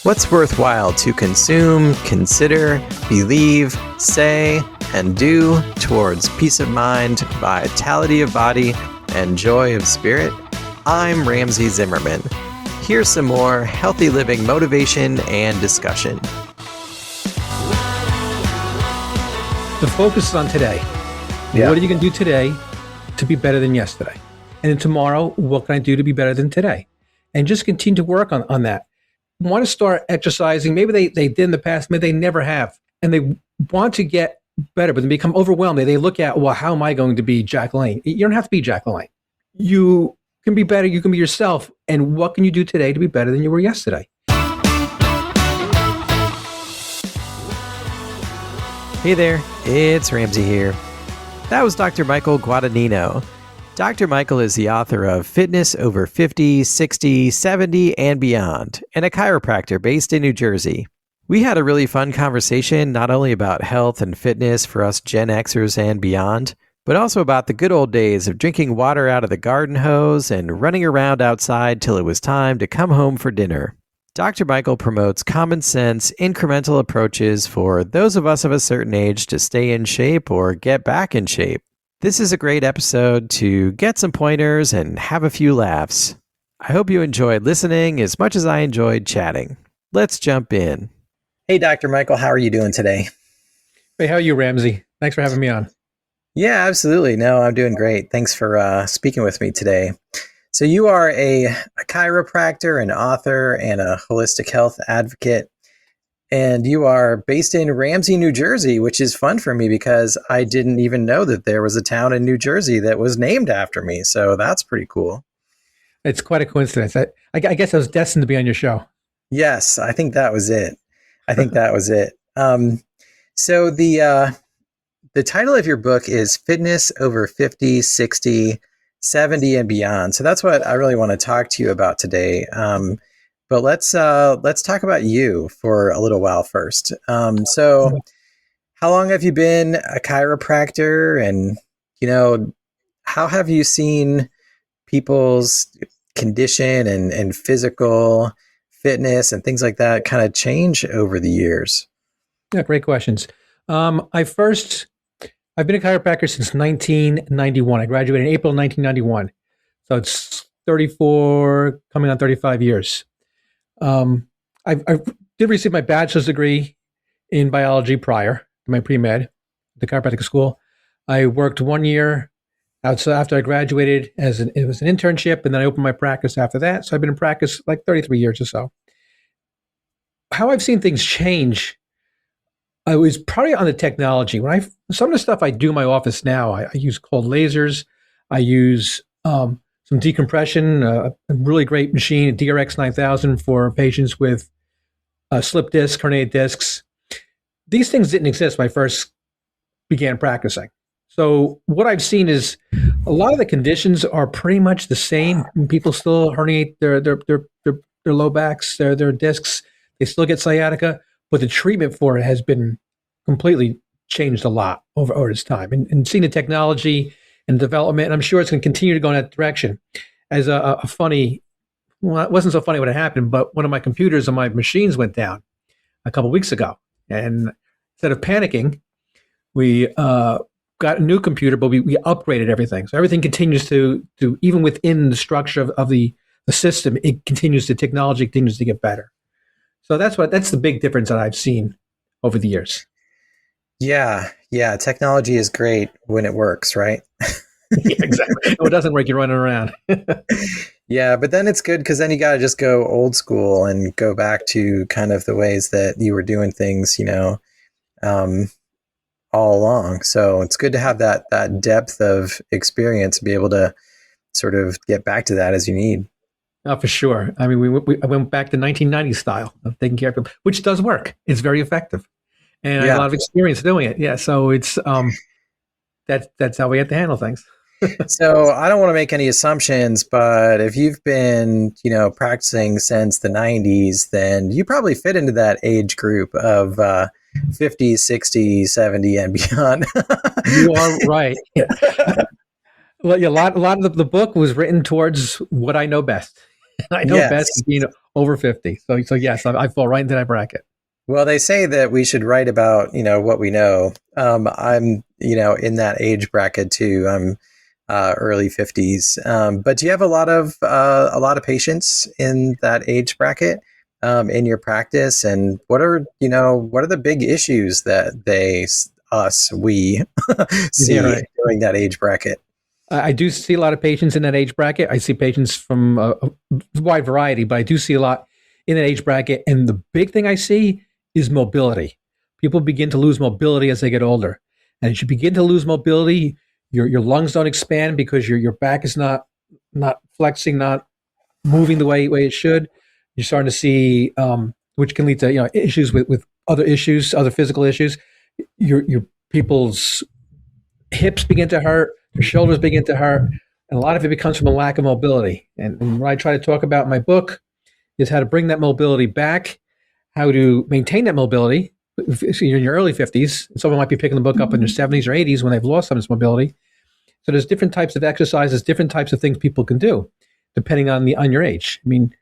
What's worthwhile to consume, consider, believe, say, and do towards peace of mind, vitality of body, and joy of spirit? I'm Ramsey Zimmerman. Here's some more healthy living motivation and discussion. The focus is on today. Yeah. What are you going to do today to be better than yesterday? And then tomorrow, what can I do to be better than today? And just continue to work on that. Want to start exercising. Maybe they did in the past, maybe they never have. And they want to get better, but they become overwhelmed. They look at, well, how am I going to be Jack LaLanne? You don't have to be Jack LaLanne. You can be better. You can be yourself. And what can you do today to be better than you were yesterday? Hey there, it's Ramsey here. That was Dr. Michael Guadagnino. Dr. Michael is the author of Fitness Over 50, 60, 70, and Beyond, and a chiropractor based in New Jersey. We had a really fun conversation not only about health and fitness for us Gen Xers and beyond, but also about the good old days of drinking water out of the garden hose and running around outside till it was time to come home for dinner. Dr. Michael promotes common sense, incremental approaches for those of us of a certain age to stay in shape or get back in shape. This is a great episode to get some pointers and have a few laughs. I hope you enjoyed listening as much as I enjoyed chatting. Let's jump in. Hey, Dr. Michael, how are you doing today? Hey, how are you, Ramsey? Thanks for having me on. Yeah, absolutely. No, I'm doing great. Thanks for speaking with me today. So you are a chiropractor, an author, and a holistic health advocate. And you are based in Ramsey, New Jersey, which is fun for me because I didn't even know that there was a town in New Jersey that was named after me. So that's pretty cool. It's quite a coincidence. I guess I was destined to be on your show. Yes, I think that was it. So the title of your book is Fitness Over 50, 60, 70, and Beyond. So that's what I really want to talk to you about today. But let's talk about you for a little while first. So how long have you been a chiropractor, and how have you seen people's condition and physical fitness and things like that kind of change over the years? Yeah, great questions. I've been a chiropractor since 1991. I graduated in April 1991. So it's 34, coming on 35 years. I did receive my bachelor's degree in biology prior to my pre-med at the chiropractic school. I worked 1 year after I graduated it was an internship, and then I opened my practice after that. So I've been in practice like 33 years or so. How I've seen things change, I was probably on the technology. Some of the stuff I do in my office now, I use cold lasers. I use some decompression, a really great machine, a DRX 9000 for patients with slip disc, herniated discs. These things didn't exist when I first began practicing. So what I've seen is a lot of the conditions are pretty much the same. People still herniate their low backs, their discs. They still get sciatica, but the treatment for it has been completely changed a lot over this time. And seeing the technology and development, and I'm sure it's going to continue to go in that direction. As it wasn't so funny when it happened, but one of my computers on my machines went down a couple of weeks ago. And instead of panicking, we got a new computer, but we upgraded everything. So everything continues to even within the structure of the system, technology continues to get better. So that's the big difference that I've seen over the years. Yeah. Technology is great when it works, right? Yeah, exactly. When it doesn't work, you're running around. Yeah, but then it's good because then you got to just go old school and go back to kind of the ways that you were doing things, all along. So it's good to have that depth of experience, be able to sort of get back to that as you need. Oh, for sure. I mean, I went back to 1990s style of taking care of people, which does work. It's very effective. And I have a lot of experience doing it. Yeah. So it's, that's how we have to handle things. So I don't want to make any assumptions, but if you've been, practicing since the 90s, then you probably fit into that age group of 50, 60, 70 and beyond. You are right. Yeah. Well, yeah, a lot of the book was written towards what I know best. I know best is being over 50. So yes, I fall right into that bracket. Well, they say that we should write about, what we know. I'm, in that age bracket too. I'm early 50s. But do you have a lot of patients in that age bracket in your practice? And what are the big issues that we Yeah, see right. during that age bracket? I do see a lot of patients in that age bracket. I see patients from a wide variety, but I do see a lot in that age bracket. And the big thing I see is mobility. People begin to lose mobility as they get older. And as you begin to lose mobility, your lungs don't expand because your back is not flexing, not moving the way it should. You're starting to see, which can lead to issues with other issues, other physical issues. Your people's hips begin to hurt, their shoulders begin to hurt, and a lot of it becomes from a lack of mobility. And what I try to talk about in my book is how to bring that mobility back, how to maintain that mobility. If you're in your early 50s, someone might be picking the book up in their 70s or 80s when they've lost some of this mobility. So there's different types of exercises, different types of things people can do, depending on your age. I mean,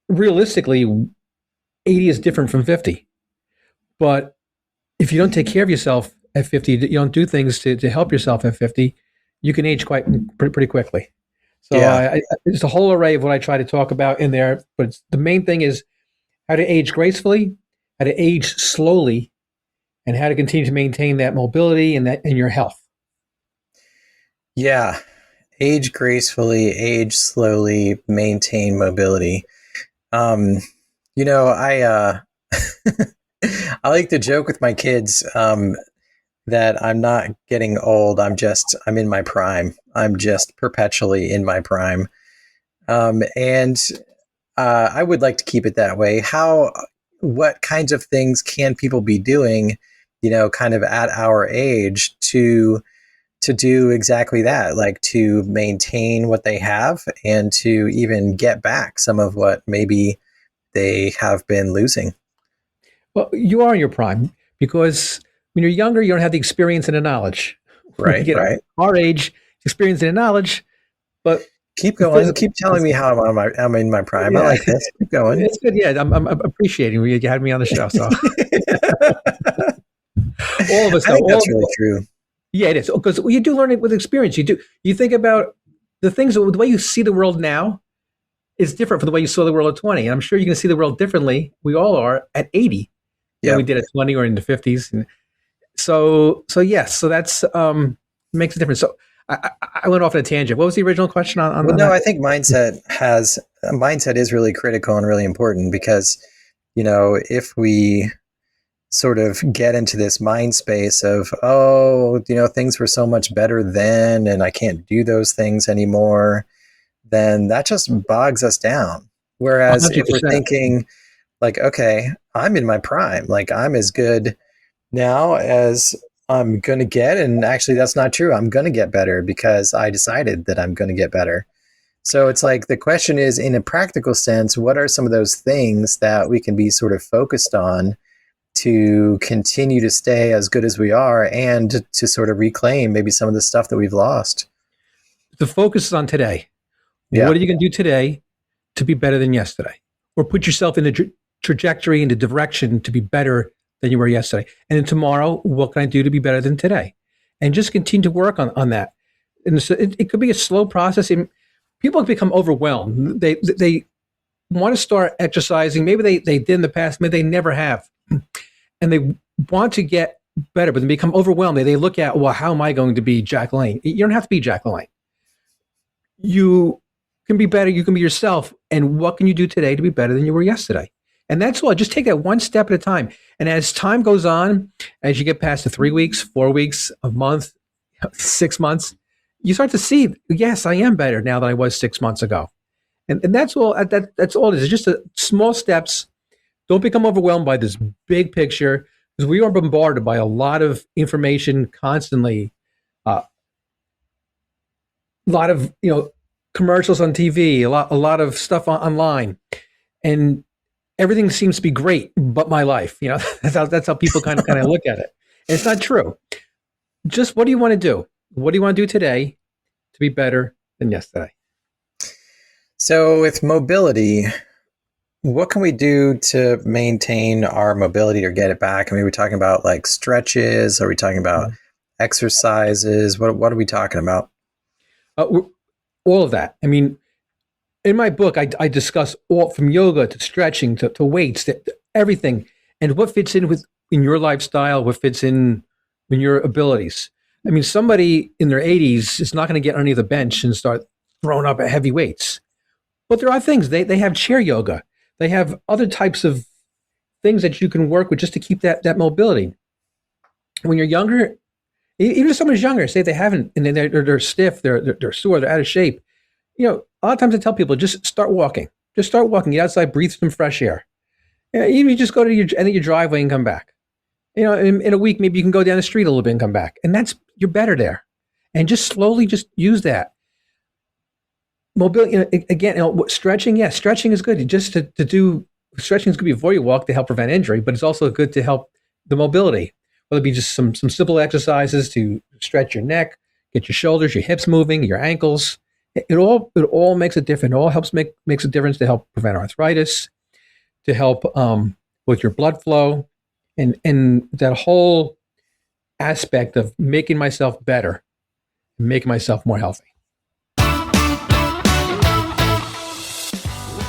realistically, 80 is different from 50. But if you don't take care of yourself at 50, you don't do things to help yourself at 50, you can age pretty quickly. So Yeah. it's a whole array of what I try to talk about in there. But the main thing is how to age gracefully, how to age slowly, and how to continue to maintain that mobility and your health. Yeah. Age gracefully, age slowly, maintain mobility. Um, I I like to joke with my kids that I'm not getting old. I'm in my prime. I'm just perpetually in my prime. And I would like to keep it that way. What kinds of things can people be doing, kind of at our age to do exactly that, like to maintain what they have and to even get back some of what maybe they have been losing. Well, you are in your prime because when you're younger, you don't have the experience and the knowledge. When you Right, get right. our age, experience and the knowledge, but Keep the going. physical. Keep telling me how I'm in my prime. I Yeah, like this. Keep going. it's good. Yeah, I'm appreciating you had me on the show. So all of us, I though, think that's really true. yeah, it is because you do learn it with experience. You think about the way you see the world now is different from the way you saw the world at 20. And I'm sure you can see the world differently. We all are at 80 than we Yep. did at 20 or in the 50s. And so yes, so that's makes a difference. So I went off on a tangent. What was the original question Well, on no, that? I think mindset is really critical and really important because, if we sort of get into this mind space of, oh, things were so much better then and I can't do those things anymore, then that just bogs us down. Whereas if we're 100%. thinking like, okay, I'm in my prime, like I'm as good now as I'm going to get. And actually, that's not true. I'm going to get better because I decided that I'm going to get better. So it's like the question is, in a practical sense, what are some of those things that we can be sort of focused on to continue to stay as good as we are and to sort of reclaim maybe some of the stuff that we've lost? The focus is on today. Yeah. What are you going to do today to be better than yesterday? Or put yourself in the trajectory, in the direction to be better than you were yesterday. And then tomorrow, what can I do to be better than today? And just continue to work on that. And so it could be a slow process. And people become overwhelmed. They want to start exercising. Maybe they did in the past, maybe they never have. And they want to get better, but they become overwhelmed. They look at, well, how am I going to be Jack Lane? You don't have to be Jack Lane. You can be better. You can be yourself. And what can you do today to be better than you were yesterday? And that's all. Just take that one step at a time. And as time goes on, as you get past the 3 weeks, 4 weeks, a month, 6 months, you start to see, yes, I am better now than I was 6 months ago. And that's all. That's all it is. It's just small steps. Don't become overwhelmed by this big picture because we are bombarded by a lot of information constantly. A lot of commercials on TV, a lot of stuff online, and everything seems to be great, but my life. That's how people kind of look at it. And it's not true. Just what do you want to do? What do you want to do today to be better than yesterday? So with mobility, what can we do to maintain our mobility or get it back? I mean, we're talking about like stretches. Are we talking about Mhm. exercises? What are we talking about? Uh, all of that. I mean, in my book, I discuss all from yoga to stretching to weights, to everything, and what fits in with in your lifestyle, what fits in your abilities. I mean, somebody in their 80s is not going to get underneath the bench and start throwing up at heavy weights. But there are things they have chair yoga. They have other types of things that you can work with just to keep that mobility. When you're younger, even if someone's younger, say they haven't, and then they're stiff, they're sore, they're out of shape. A lot of times I tell people just start walking. Just start walking. Get outside, breathe some fresh air. Even you just go to your end of your driveway and come back. In a week, maybe you can go down the street a little bit and come back, and that's you're better there. And just slowly, just use that mobility. Again, stretching. Yeah, stretching is good. Just to do stretching is good before you walk to help prevent injury, but it's also good to help the mobility. Whether it be just some simple exercises to stretch your neck, get your shoulders, your hips moving, your ankles. It all makes a difference. It all makes a difference to help prevent arthritis, to help with your blood flow, and that whole aspect of making myself better, making myself more healthy.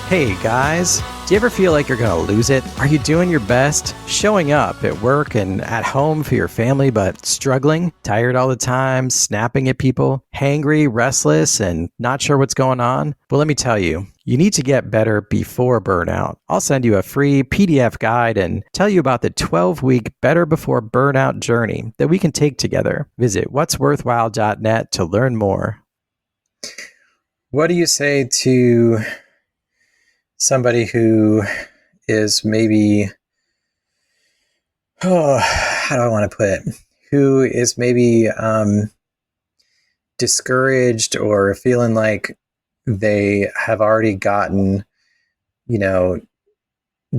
Hey guys, do you ever feel like you're going to lose it? Are you doing your best, showing up at work and at home for your family, but struggling, tired all the time, snapping at people, hangry, restless, and not sure what's going on? Well, let me tell you, you need to get better before burnout. I'll send you a free PDF guide and tell you about the 12-week Better Before Burnout journey that we can take together. Visit what'sworthwhile.net to learn more. What do you say to somebody who is maybe, how do I want to put it? Who is maybe discouraged or feeling like they have already gotten, you know,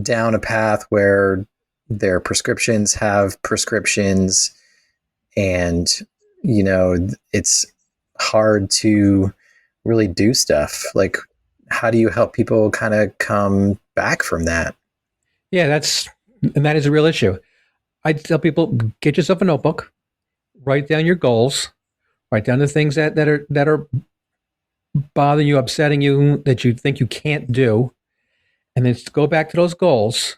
down a path where their prescriptions have prescriptions and, it's hard to really do stuff. Like, how do you help people kind of come back from that? Yeah, that is a real issue. I tell people get yourself a notebook, write down your goals, write down the things that are bothering you, upsetting you, that you think you can't do, and then go back to those goals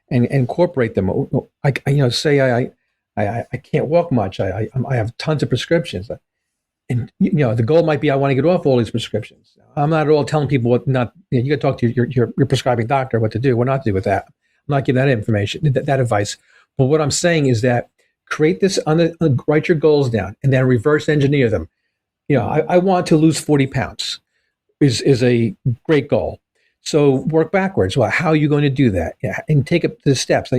and incorporate them. Say I can't walk much. I have tons of prescriptions, and the goal might be I want to get off all these prescriptions. I'm not at all telling people what not. You got to talk to your prescribing doctor what to do, what not to do with that. I'm not giving that information, that advice. But what I'm saying is that create this write your goals down and then reverse engineer them. I want to lose 40 pounds is a great goal. So work backwards. Well, how are you going to do that? Yeah, and take up the steps,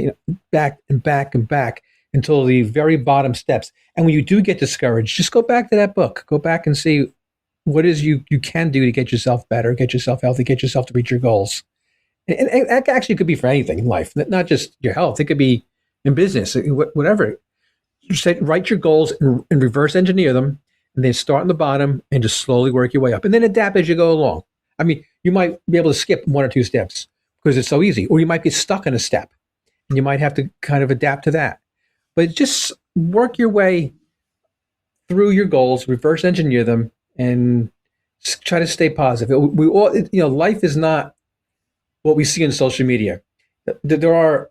back and back and back until the very bottom steps. And when you do get discouraged, just go back to that book. Go back and see what is you can do to get yourself better, get yourself healthy, get yourself to reach your goals. And that actually could be for anything in life, not just your health. It could be in business, whatever. Write your goals and reverse engineer them, and then start on the bottom and just slowly work your way up, and then adapt as you go along. I mean, you might be able to skip one or two steps because it's so easy, or you might get stuck in a step, and you might have to kind of adapt to that. But just work your way through your goals, reverse engineer them, and try to stay positive. We all, life is not what we see in social media. There are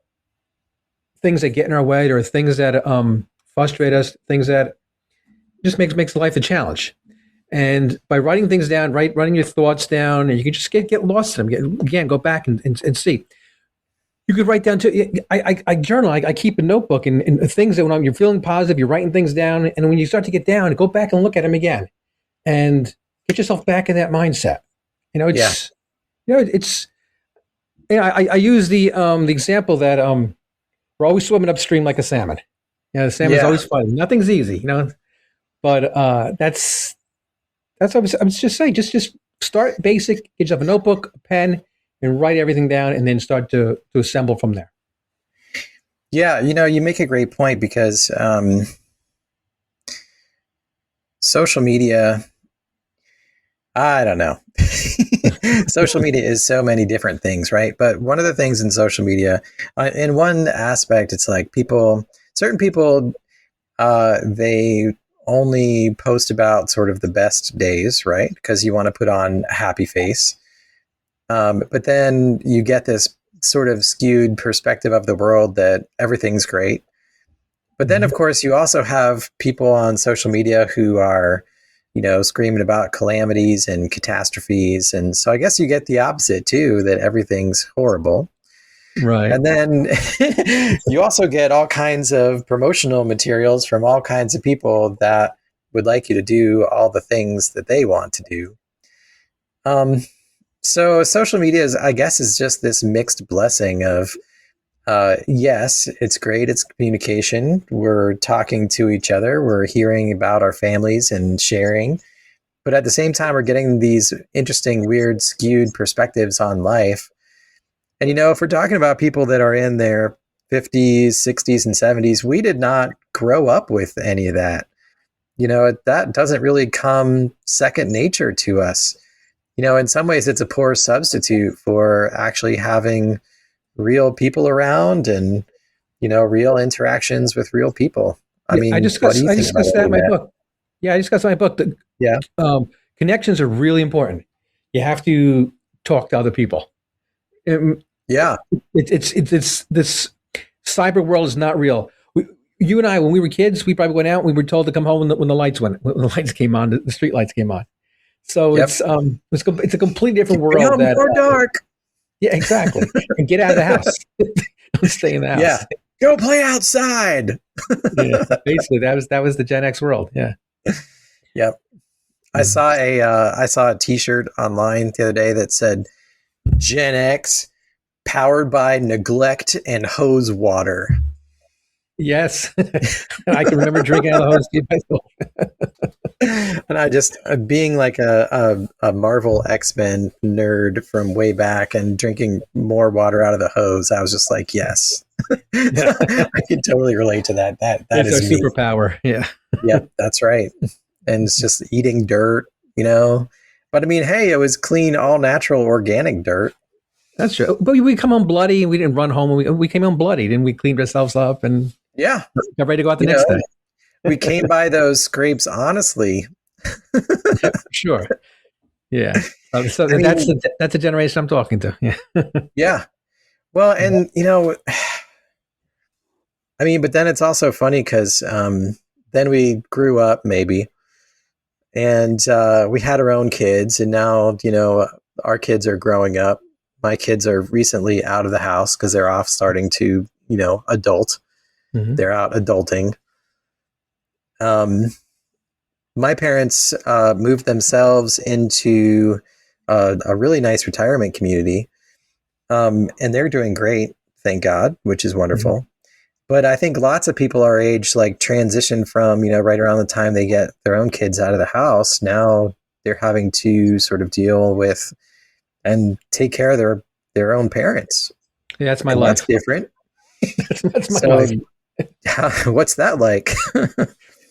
things that get in our way. There are things that frustrate us, things that just makes life a challenge. And by writing things down, writing your thoughts down, and you can just get lost in them. Again, go back and see. You could write down too. I journal. I keep a notebook and things that when you're feeling positive, you're writing things down, and when you start to get down, go back and look at them again, and get yourself back in that mindset. Yeah. It's. I use the example that we're always swimming upstream like a salmon. The salmon's Yeah. always fighting. Nothing's easy, But that's what I'm just saying. Just start basic. Get yourself a notebook, a pen, and write everything down, and then start to assemble from there. Yeah. You make a great point because social media, I don't know. social media is so many different things, right? But one of the things in social media, in one aspect, it's like certain people, they only post about sort of the best days, right? Because you want to put on a happy face. But then you get this sort of skewed perspective of the world that everything's great. But then, of course, you also have people on social media who are, screaming about calamities and catastrophes. And so I guess you get the opposite too, that everything's horrible. Right. And then you also get all kinds of promotional materials from all kinds of people that would like you to do all the things that they want to do. So social media is just this mixed blessing of, yes, it's great. It's communication. We're talking to each other. We're hearing about our families and sharing. But at the same time, we're getting these interesting, weird, skewed perspectives on life. And, if we're talking about people that are in their 50s, 60s, and 70s, we did not grow up with any of that. That doesn't really come second nature to us. In some ways, it's a poor substitute for actually having real people around and, real interactions with real people. I mean, I what do discussed you I think about discussed that in my book. Yeah, I discussed in my book that Yeah. connections are really important. You have to talk to other people. Yeah. It's this cyber world is not real. You and I, when we were kids, we probably went out. We were told to come home when the lights came on, the street lights came on. So Yep. it's a completely different Get world. home before dark. Yeah, exactly. And get out of the house. Don't stay in the house. Yeah. Go play outside. Yeah. Basically, that was the Gen X world. Yeah. Yep. I saw a T-shirt online the other day that said Gen X powered by neglect and hose water. Yes. I can remember drinking out of the hose tube myself. And I just, being like a Marvel X-Men nerd from way back and drinking more water out of the hose, I was just like, yes. I can totally relate to that. That It's is our me. superpower. Yeah. Yep, that's right. And it's just eating dirt, But I mean, hey, it was clean, all natural, organic dirt. That's true. But we come home bloody, and we didn't run home. We came home bloodied, and we cleaned ourselves up and Yeah. got ready to go out the next day. We came by those scrapes honestly. Yeah, for sure. Yeah. So that's the generation I'm talking to. Yeah. Yeah. Well, and I mean, but then it's also funny because then we grew up maybe, and we had our own kids, and now our kids are growing up. My kids are recently out of the house because they're off starting to adult. Mm-hmm. They're out adulting. My parents moved themselves into a really nice retirement community, and they're doing great, thank God, which is wonderful. Mm-hmm. But I think lots of people our age transition from right around the time they get their own kids out of the house. Now they're having to sort of deal with and take care of their own parents. Yeah, that's my life. That's different. That's my life. What's that like?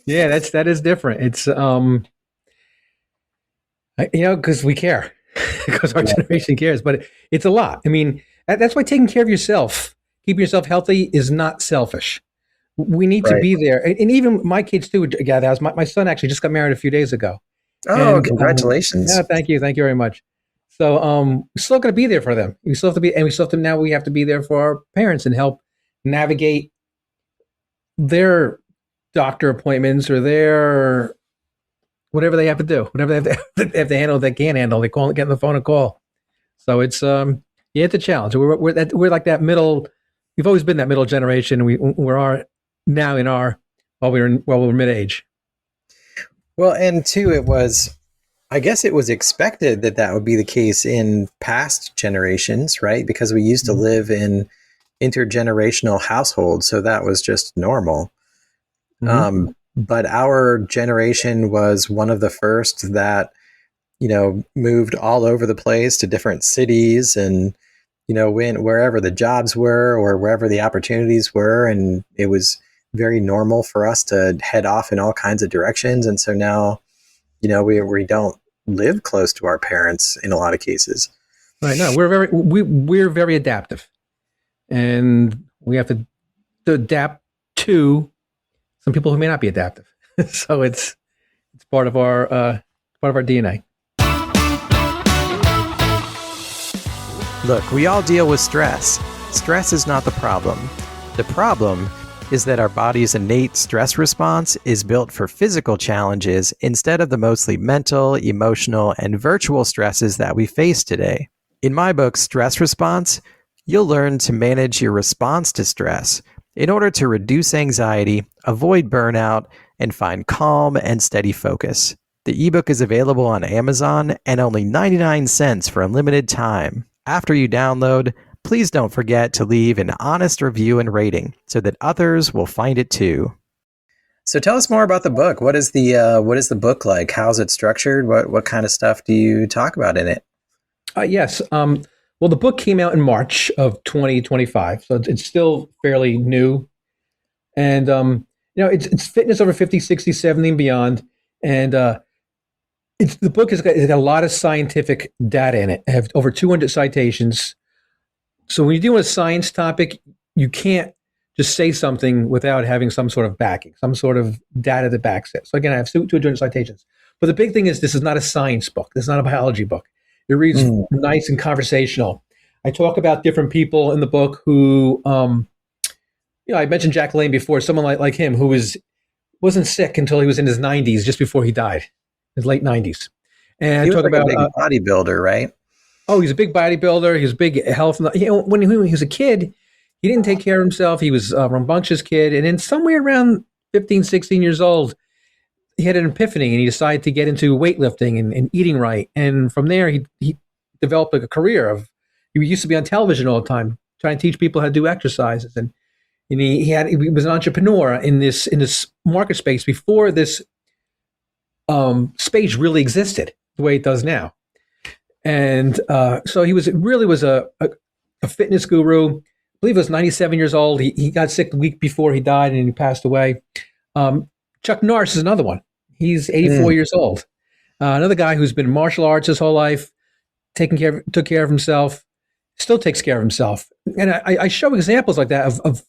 Yeah, that is different. It's because we care, because our generation cares, but it's a lot. I mean, that's why taking care of yourself, keeping yourself healthy, is not selfish. We need to be there, and even my kids too. My son actually just got married a few days ago. Oh, congratulations! Yeah, thank you very much. So we're still going to be there for them. We still have to be, and we have to be there for our parents and help navigate their doctor appointments or their whatever they have to do, whatever they have to handle, they can't handle. They get on the phone and call. So it's it's a challenge. We're like that middle. We've always been that middle generation. We are now while we're mid age. Well, and two, I guess it was expected that would be the case in past generations, right? Because we used to live in intergenerational households, so that was just normal. Mm-hmm. But our generation was one of the first that, moved all over the place to different cities and, went wherever the jobs were or wherever the opportunities were. And it was very normal for us to head off in all kinds of directions. And so now, we don't live close to our parents in a lot of cases. Right. No, we're very adaptive, and we have to adapt to some people who may not be adaptive. So it's part of our DNA. Look, we all deal with stress. Stress is not the problem. The problem is that our body's innate stress response is built for physical challenges instead of the mostly mental, emotional, and virtual stresses that we face today. In my book, Stress Response, you'll learn to manage your response to stress in order to reduce anxiety, avoid burnout, and find calm and steady focus. The ebook is available on Amazon and only 99 cents for a limited time. After you download, please don't forget to leave an honest review and rating so that others will find it too. So tell us more about the book. What is the book like? How's it structured? What kind of stuff do you talk about in it? Yes. Well, the book came out in March of 2025, so it's still fairly new. And it's fitness over 50, 60, 70, and beyond. And the book has got a lot of scientific data in it. I have over 200 citations. So when you're doing a science topic, you can't just say something without having some sort of backing, some sort of data that backs it. So again, I have 200 citations. But the big thing is this is not a science book. This is not a biology book. It reads nice and conversational. I talk about different people in the book who, I mentioned Jack LaLanne before, someone like him who wasn't sick until he was in his 90s, just before he died, his late 90s. And he I talk was like about a big bodybuilder, right? Oh, he's a big bodybuilder. He was big health. When he was a kid, he didn't take care of himself. He was a rambunctious kid. And then somewhere around 15, 16 years old, he had an epiphany and he decided to get into weightlifting and eating right. And from there, he developed a career he used to be on television all the time, trying to teach people how to do exercises. And he was an entrepreneur in this market space before this space really existed the way it does now. And so he was a fitness guru. I believe he was 97 years old. He got sick the week before he died and he passed away. Chuck Norris is another one. He's 84 years old. Another guy who's been in martial arts his whole life, took care of himself, still takes care of himself. And I show examples like that of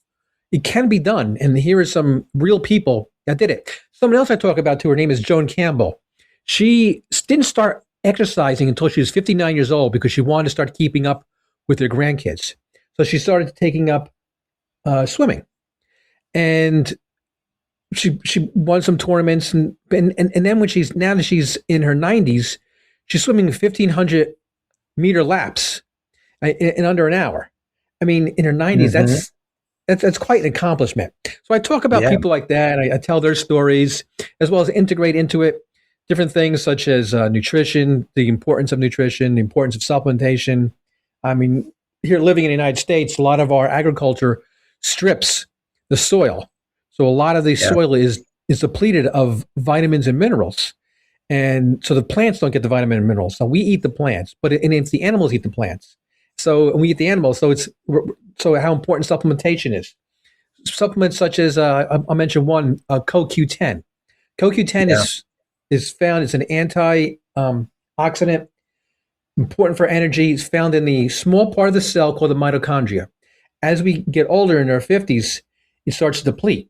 it can be done. And here are some real people that did it. Someone else I talk about too, her name is Joan Campbell. She didn't start exercising until she was 59 years old because she wanted to start keeping up with her grandkids. So she started taking up swimming, and she won some tournaments, and then when now that she's in her 90s, she's swimming 1,500 meter laps in under an hour. I mean, in her 90s, that's quite an accomplishment. So I talk about people like that. I tell their stories as well as integrate into it different things such as nutrition, the importance of nutrition, the importance of supplementation. I mean, here living in the United States, a lot of our agriculture strips the soil. So a lot of the soil is depleted of vitamins and minerals. And so the plants don't get the vitamin and minerals. So we eat the plants, but it's the animals eat the plants. So we eat the animals. So how important supplementation is. Supplements such as, I'll mention one, CoQ10. CoQ10 is found as an antioxidant, important for energy. It's found in the small part of the cell called the mitochondria. As we get older in our 50s, it starts to deplete.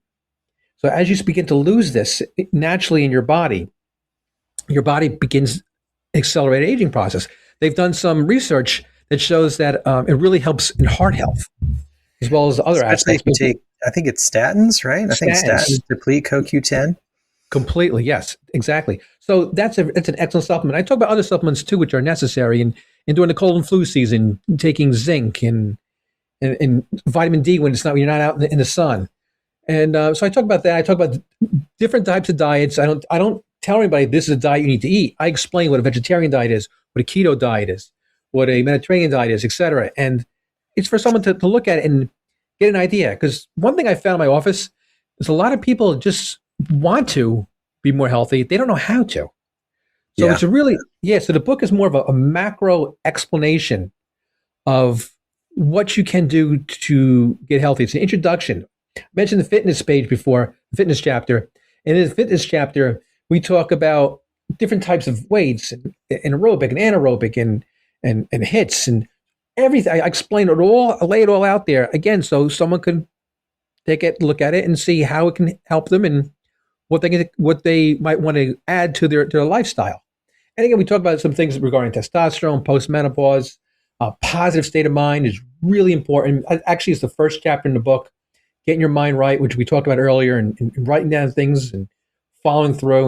So as you begin to lose this naturally in your body begins accelerated aging process. They've done some research that shows that it really helps in heart health as well as other aspects. If you take, I think it's statins, right? I think statins deplete CoQ10. Completely, yes, exactly. So that's an excellent supplement. I talk about other supplements too, which are necessary. And during the cold and flu season, taking zinc and vitamin D when you're not out in the sun. And so I talk about that. I talk about different types of diets. I don't tell anybody this is a diet you need to eat. I explain what a vegetarian diet is, what a keto diet is, what a Mediterranean diet is, etc. And it's for someone to look at it and get an idea. Because one thing I found in my office is a lot of people just want to be more healthy. They don't know how to. So it's a really, so the book is more of a macro explanation of what you can do to get healthy. It's an introduction. I mentioned the fitness page before, the fitness chapter. And in the fitness chapter, we talk about different types of weights and aerobic and anaerobic and hits and everything. I explain it all, I lay it all out there again, so someone can take it, look at it, and see how it can help them and what they might want to add to their lifestyle. And again, we talk about some things regarding testosterone, postmenopause. Positive state of mind is really important. Actually, it's the first chapter in the book, getting your mind right, which we talked about earlier, and writing down things and following through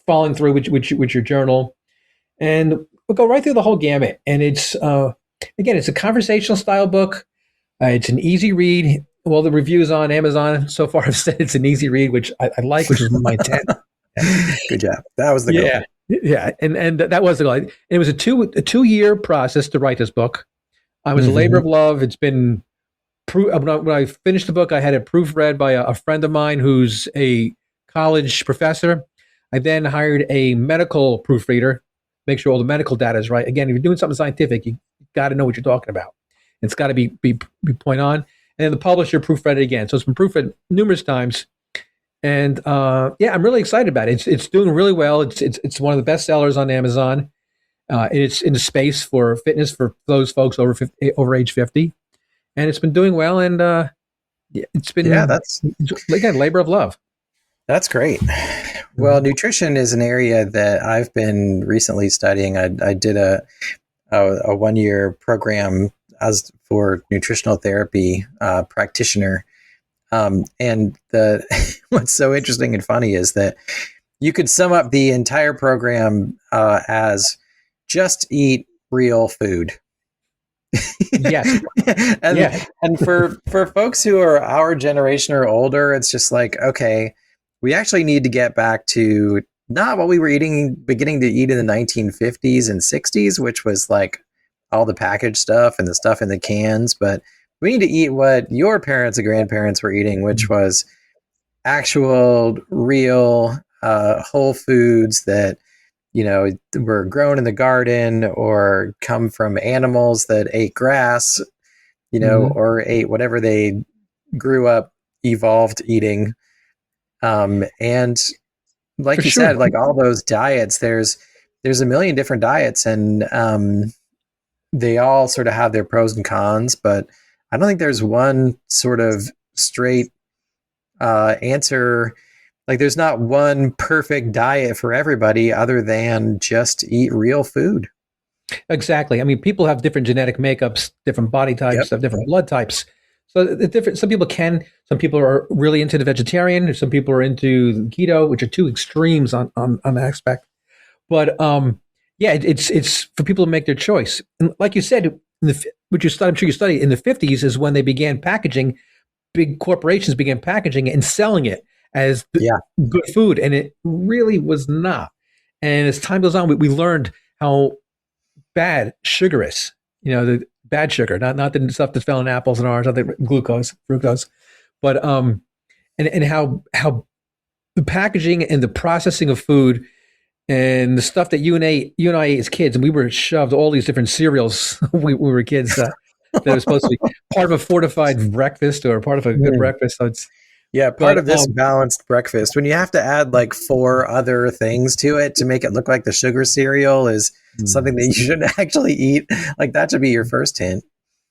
with your journal. And we'll go right through the whole gamut. And it's again, it's a conversational style book. It's an easy read. Well, the reviews on Amazon so far have said it's an easy read, which I like, which is my intent. Good job. That was the goal. Yeah, and that was the goal. It was a 2-year process to write this book. It was a labor of love. It's been when I finished the book, I had it proofread by a friend of mine who's a college professor. I then hired a medical proofreader, make sure all the medical data is right. Again, if you're doing something scientific, you got to know what you're talking about. It's got to be point on. And then the publisher proofread it again. So it's been proofread numerous times. And yeah, I'm really excited about it. It's doing really well. It's one of the best sellers on Amazon. It's in the space for fitness for those folks over age 50, and it's been doing well. And it's been that's again labor of love. That's great. Well, nutrition is an area that I've been recently studying. I did a 1-year program as for nutritional therapy practitioner. And what's so interesting and funny is that you could sum up the entire program as just eat real food. Yes. And for folks who are our generation or older, it's just like, okay, we actually need to get back to not what we were beginning to eat in the 1950s and 60s, which was like all the packaged stuff and the stuff in the cans, but we need to eat what your parents and grandparents were eating, which was actual, real, whole foods that, were grown in the garden or come from animals that ate grass, or ate whatever they grew up, evolved eating. And like For you sure. said, like all those diets, there's a million different diets, and they all sort of have their pros and cons, but I don't think there's one sort of straight answer. Like there's not one perfect diet for everybody other than just eat real food. Exactly. I mean, people have different genetic makeups, different body types, have different blood types. So some people some people are really into the vegetarian, some people are into keto, which are two extremes on that aspect. But yeah, it's for people to make their choice. And like you said, I'm sure you studied in the 50s is when they began packaging, big corporations began packaging it and selling it as good food. And it really was not. And as time goes on, we learned how bad sugar is, the bad sugar, not the stuff that's found in apples and oranges, not the glucose, fructose, but and how the packaging and the processing of food and the stuff that you and I ate as kids, and we were shoved all these different cereals when we were kids that was supposed to be part of a fortified breakfast or part of a good breakfast. So it's part of this balanced breakfast, when you have to add like 4 other things to it to make it look like the sugar cereal is something that you shouldn't actually eat. Like that should be your first hint.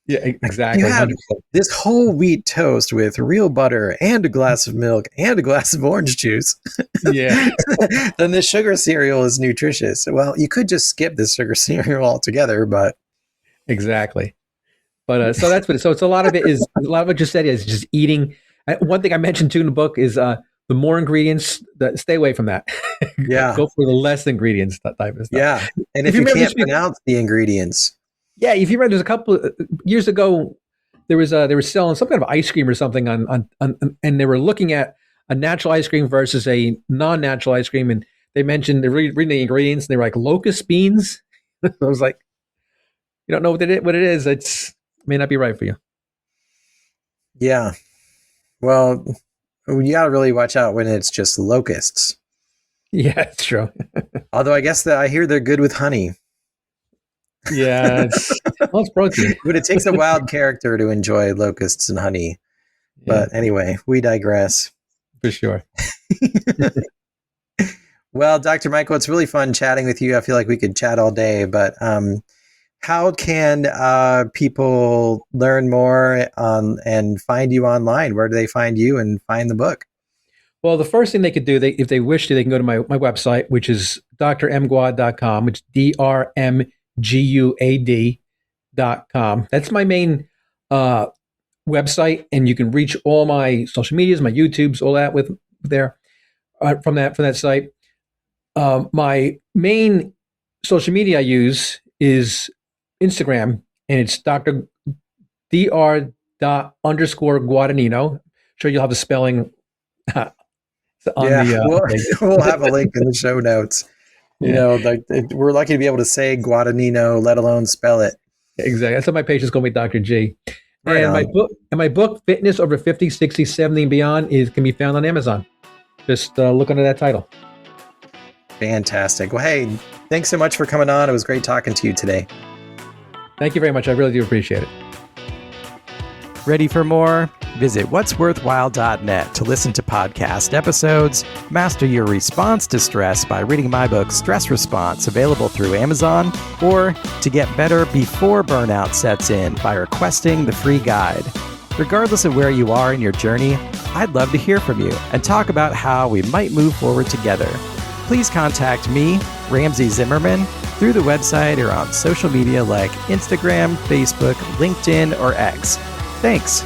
Yeah, exactly. You have this whole wheat toast with real butter and a glass of milk and a glass of orange juice. Yeah. Then the sugar cereal is nutritious. Well, you could just skip the sugar cereal altogether, but exactly. But so that's what. So it's a lot of what you said is just eating. One thing I mentioned too in the book is the more ingredients, stay away from that. Yeah. Go for the less ingredients, that type of stuff. Yeah. And if you can't pronounce the ingredients. Yeah, if you remember, there's a couple of years ago, they were selling some kind of ice cream or something on and they were looking at a natural ice cream versus a non-natural ice cream, and they mentioned they're reading the ingredients, and they were like locust beans. I was like, you don't know what it is. It may not be right for you. Yeah. Well, you got to really watch out when it's just locusts. Yeah, it's true. Although I guess that I hear they're good with honey. Yeah, it's protein. But it takes a wild character to enjoy locusts and honey. But anyway, we digress. For sure. Well, Dr. Michael, it's really fun chatting with you. I feel like we could chat all day, but how can people learn more and find you online? Where do they find you and find the book? Well, the first thing they could do, if they wish to, they can go to my website, which is drmguad.com, which is drmguad.com. That's my main website, and you can reach all my social medias, my YouTubes, all that with there from that site. My main social media I use is Instagram, and it's dr._Guadagnino. Sure, you'll have the spelling on Yeah, the page. we'll have a link in the show notes. You Yeah, know, we're lucky to be able to say Guadagnino, let alone spell it. exactly. That's what my patients call me, Dr. G. Right And on. my book, Fitness Over 50, 60, 70, and Beyond, can be found on Amazon. Just look under that title. Fantastic. Well, hey, thanks so much for coming on. It was great talking to you today. Thank you very much. I really do appreciate it. Ready for more? Visit what'sworthwhile.net to listen to podcast episodes, master your response to stress by reading my book, Stress Response, available through Amazon, or to get better before burnout sets in by requesting the free guide. Regardless of where you are in your journey, I'd love to hear from you and talk about how we might move forward together. Please contact me, Ramsey Zimmerman, through the website or on social media like Instagram, Facebook, LinkedIn, or X. Thanks.